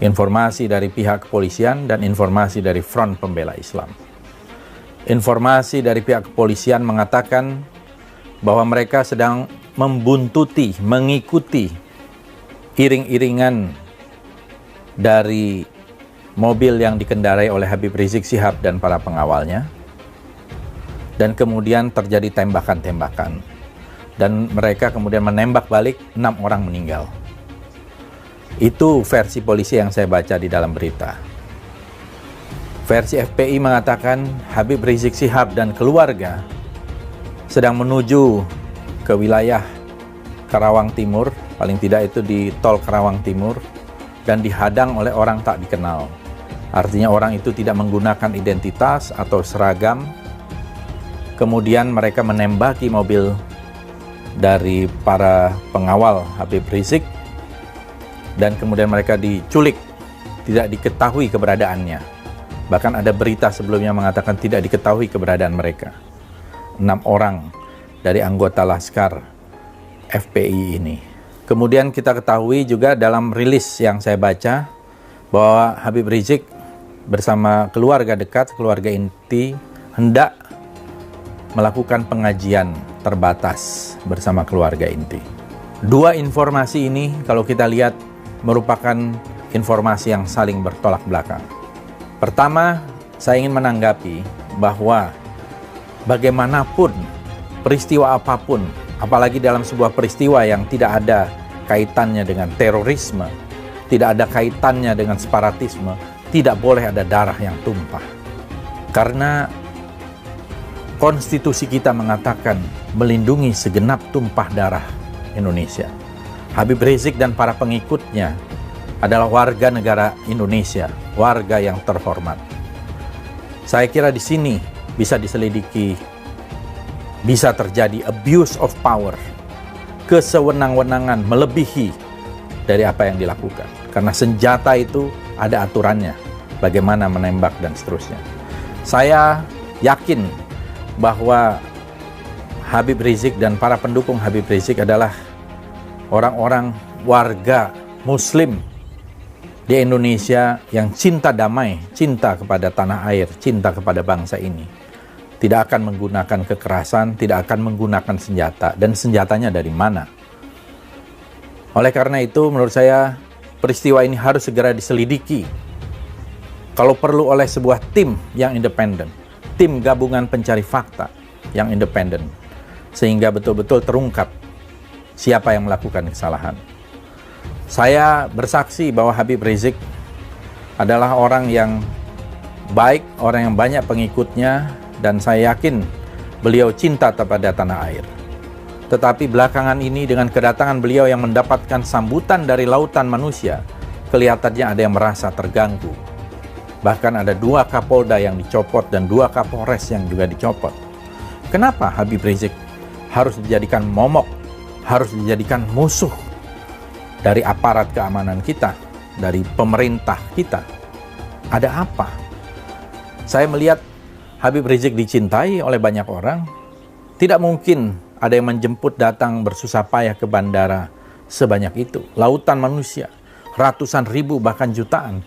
Informasi dari pihak kepolisian dan informasi dari Front Pembela Islam. Informasi dari pihak kepolisian mengatakan bahwa mereka sedang membuntuti, mengikuti iring-iringan dari mobil yang dikendarai oleh Habib Rizik Syihab dan para pengawalnya. Dan kemudian terjadi tembakan-tembakan. Dan mereka kemudian menembak balik, 6 orang meninggal. Itu versi polisi yang saya baca di dalam berita. Versi FPI mengatakan Habib Rizik Syihab dan keluarga sedang menuju ke wilayah Karawang Timur, paling tidak itu di tol Karawang Timur, dan dihadang oleh orang tak dikenal. Artinya orang itu tidak menggunakan identitas atau seragam. Kemudian mereka menembaki mobil dari para pengawal Habib Rizik, dan kemudian mereka diculik, tidak diketahui keberadaannya. Bahkan ada berita sebelumnya mengatakan tidak diketahui keberadaan mereka. 6 orang dari anggota Laskar FPI ini. Kemudian kita ketahui juga dalam rilis yang saya baca bahwa Habib Rizik bersama keluarga dekat, keluarga inti, hendak melakukan pengajian terbatas bersama keluarga inti. Dua informasi ini kalau kita lihat merupakan informasi yang saling bertolak belakang. Pertama, saya ingin menanggapi bahwa bagaimanapun peristiwa apapun, apalagi dalam sebuah peristiwa yang tidak ada kaitannya dengan terorisme, tidak ada kaitannya dengan separatisme, tidak boleh ada darah yang tumpah. Karena konstitusi kita mengatakan melindungi segenap tumpah darah Indonesia. Habib Rizik dan para pengikutnya adalah warga negara Indonesia, warga yang terhormat. Saya kira di sini bisa diselidiki, bisa terjadi abuse of power, kesewenang-wenangan melebihi dari apa yang dilakukan. Karena senjata itu ada aturannya, bagaimana menembak dan seterusnya. Saya yakin bahwa Habib Rizik dan para pendukung Habib Rizik adalah orang-orang warga Muslim di Indonesia yang cinta damai, cinta kepada tanah air, cinta kepada bangsa ini. Tidak akan menggunakan kekerasan, tidak akan menggunakan senjata. Dan senjatanya dari mana? Oleh karena itu, menurut saya, peristiwa ini harus segera diselidiki. Kalau perlu oleh sebuah tim yang independen, tim gabungan pencari fakta yang independen, sehingga betul-betul terungkap siapa yang melakukan kesalahan. Saya bersaksi bahwa Habib Rizik adalah orang yang baik, orang yang banyak pengikutnya, dan saya yakin beliau cinta kepada tanah air. Tetapi belakangan ini dengan kedatangan beliau yang mendapatkan sambutan dari lautan manusia, kelihatannya ada yang merasa terganggu. Bahkan ada 2 Kapolda yang dicopot dan 2 Kapolres yang juga dicopot. Kenapa Habib Rizik harus dijadikan momok, harus dijadikan musuh dari aparat keamanan kita, dari pemerintah kita? Ada apa? Saya melihat Habib Rizik dicintai oleh banyak orang. Tidak mungkin ada yang menjemput datang bersusah payah ke bandara sebanyak itu. Lautan manusia, ratusan ribu bahkan jutaan.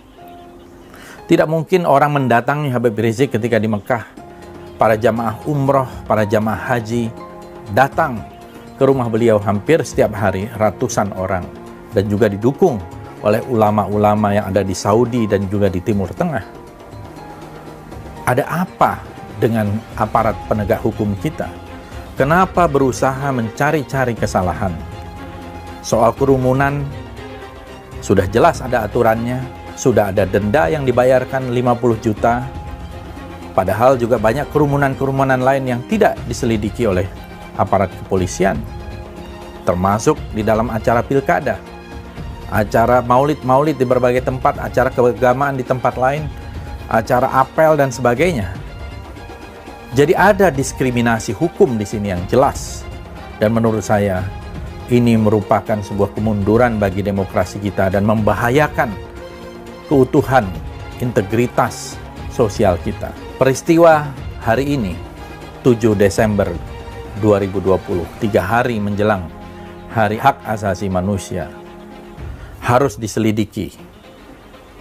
Tidak mungkin orang mendatangi Habib Rizik ketika di Mekah. Para jamaah umroh, para jamaah haji datang ke rumah beliau hampir setiap hari, ratusan orang. Dan juga didukung oleh ulama-ulama yang ada di Saudi dan juga di Timur Tengah. Ada apa dengan aparat penegak hukum kita? Kenapa berusaha mencari-cari kesalahan? Soal kerumunan, sudah jelas ada aturannya, sudah ada denda yang dibayarkan 50 juta. Padahal juga banyak kerumunan-kerumunan lain yang tidak diselidiki oleh aparat kepolisian. Termasuk di dalam acara pilkada, acara maulid-maulid di berbagai tempat, acara keagamaan di tempat lain, acara apel dan sebagainya. Jadi ada diskriminasi hukum di sini yang jelas. Dan menurut saya ini merupakan sebuah kemunduran bagi demokrasi kita dan membahayakan keutuhan, integritas sosial kita. Peristiwa hari ini, 7 Desember 2020, 3 hari menjelang Hari Hak Asasi Manusia, harus diselidiki.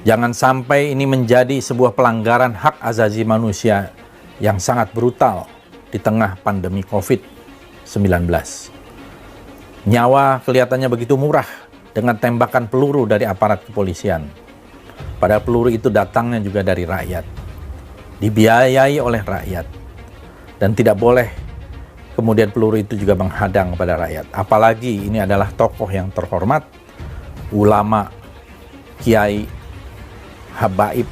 Jangan sampai ini menjadi sebuah pelanggaran hak asasi manusia yang sangat brutal di tengah pandemi COVID-19. Nyawa kelihatannya begitu murah dengan tembakan peluru dari aparat kepolisian. Padahal peluru itu datangnya juga dari rakyat, dibiayai oleh rakyat, dan tidak boleh kemudian peluru itu juga menghadang kepada rakyat. Apalagi ini adalah tokoh yang terhormat, ulama, kiai, habaib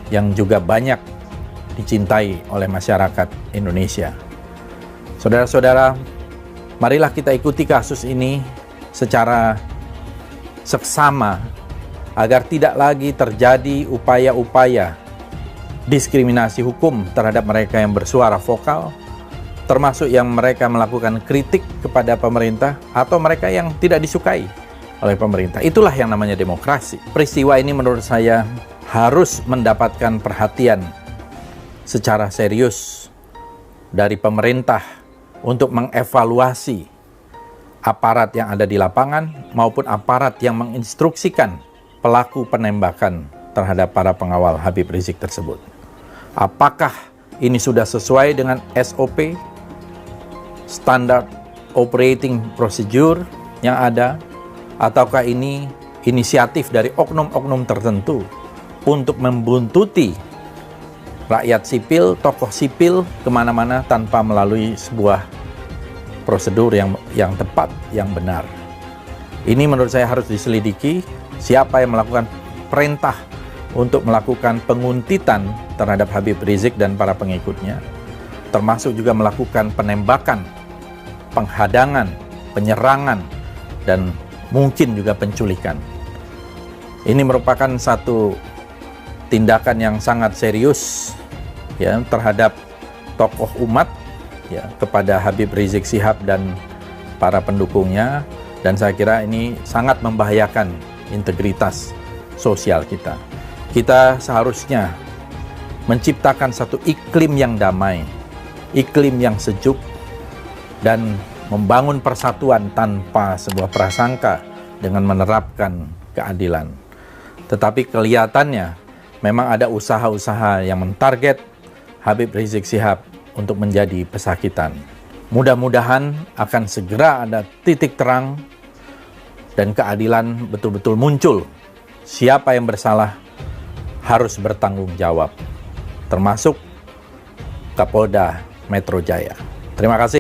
yang juga banyak dicintai oleh masyarakat Indonesia. Saudara-saudara, marilah kita ikuti kasus ini secara seksama agar tidak lagi terjadi upaya-upaya diskriminasi hukum terhadap mereka yang bersuara vokal, termasuk yang mereka melakukan kritik kepada pemerintah atau mereka yang tidak disukai oleh pemerintah. Itulah yang namanya demokrasi. Peristiwa ini menurut saya harus mendapatkan perhatian secara serius dari pemerintah untuk mengevaluasi aparat yang ada di lapangan maupun aparat yang menginstruksikan pelaku penembakan terhadap para pengawal Habib Rizik tersebut. Apakah ini sudah sesuai dengan SOP, Standard Operating Procedure yang ada, ataukah ini inisiatif dari oknum-oknum tertentu untuk membuntuti rakyat sipil, tokoh sipil kemana-mana tanpa melalui sebuah prosedur yang tepat, yang benar. Ini menurut saya harus diselidiki siapa yang melakukan perintah untuk melakukan penguntitan terhadap Habib Rizik dan para pengikutnya, termasuk juga melakukan penembakan, penghadangan, penyerangan, dan mungkin juga penculikan. Ini merupakan satu tindakan yang sangat serius ya terhadap tokoh umat ya kepada Habib Rizik Syihab dan para pendukungnya, dan saya kira ini sangat membahayakan integritas sosial kita. Kita seharusnya menciptakan satu iklim yang damai, iklim yang sejuk, dan membangun persatuan tanpa sebuah prasangka dengan menerapkan keadilan. Tetapi kelihatannya memang ada usaha-usaha yang mentarget Habib Rizik Syihab untuk menjadi pesakitan. Mudah-mudahan akan segera ada titik terang dan keadilan betul-betul muncul. Siapa yang bersalah harus bertanggung jawab, termasuk Kapolda Metro Jaya. Terima kasih.